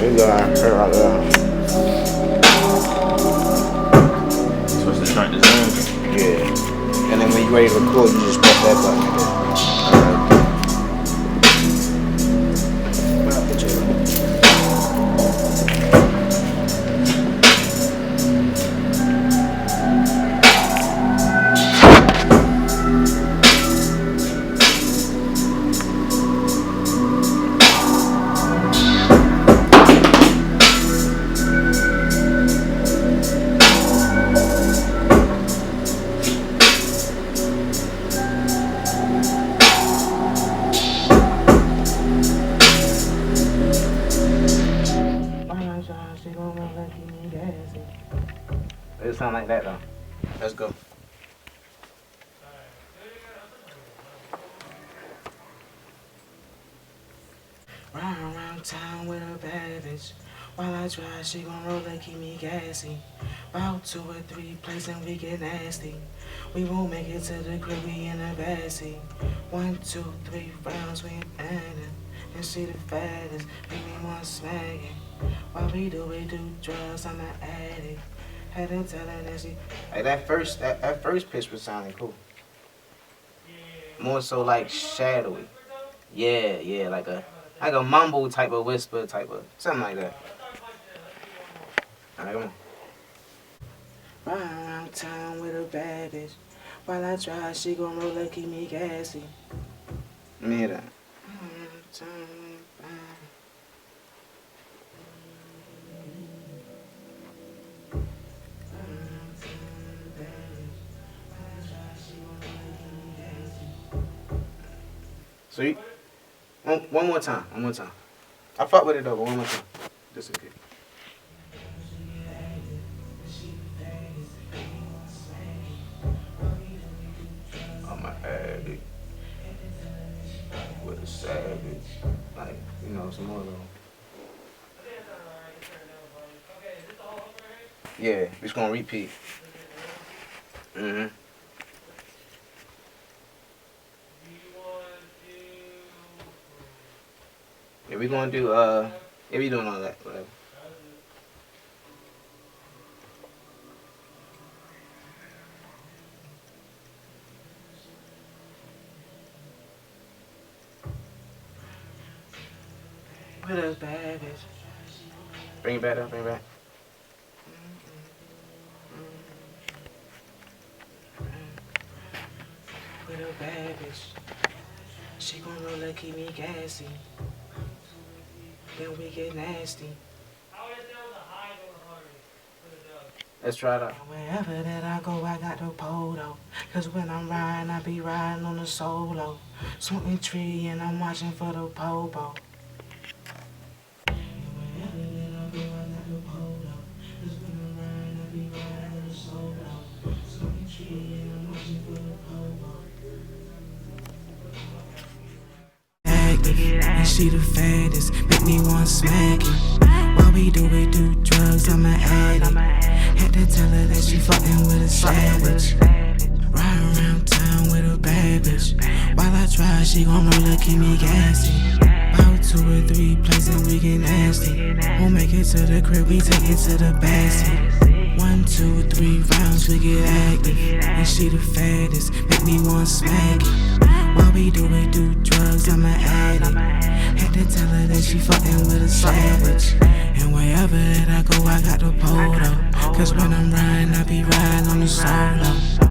We go out here right there. Supposed to start the zone. Yeah. And then when you're ready to record, you just press that button. It sound like that though. Let's go. Round around town with a bad bitch. While I drive, she gon' roll and keep me gassy. About 2 or 3 places and we get nasty. We won't make it to the crib, we in a backseat. 1, 2, 3 rounds, we ain't planning. And she the fattest, make me want smacking. While we do drugs, I'm an addict. Had to tell her that she. Like that first pitch was sounding cool. More so like shadowy. Yeah, like a mumble type of whisper type of something like that. Alright, come on. Ride around town with a bad bitch. While I drive, she gon' roll and keep me gassy. Let me hear that. Sweet. One more time. I fuck with it though, but one more time. Just in case. I'm an addict with a savage. Like, you know, some more though. Yeah, we're just gonna repeat. Yeah, we gonna do yeah, we doing all that, whatever. With a bad bitch. Bring it back up, bring it back. With a bad bitch. She gon' roll and keep me gassy. Then we get nasty. Let's try it out. Wherever that I go, I got the polo. Cause when I'm riding, I be riding on the solo. Smoking tree and I'm watching for the popo. And she the fattest, make me want smacking. While we do drugs, I'm an addict. Had to tell her that she fucking with a savage. Ride around town with a bad bitch. While I drive, she gon' roll and keep me gassy. About 2 or 3 places we get nasty. Won't make it to the crib, we take it to the backseat. 1, 2, 3 rounds, we get active. And she the fattest, make me want smacking. While we do drugs, I'm an addict. Had to tell her that she fucking with a savage. And wherever that I go, I got the polo. Cause when I'm riding, I be riding on the solo.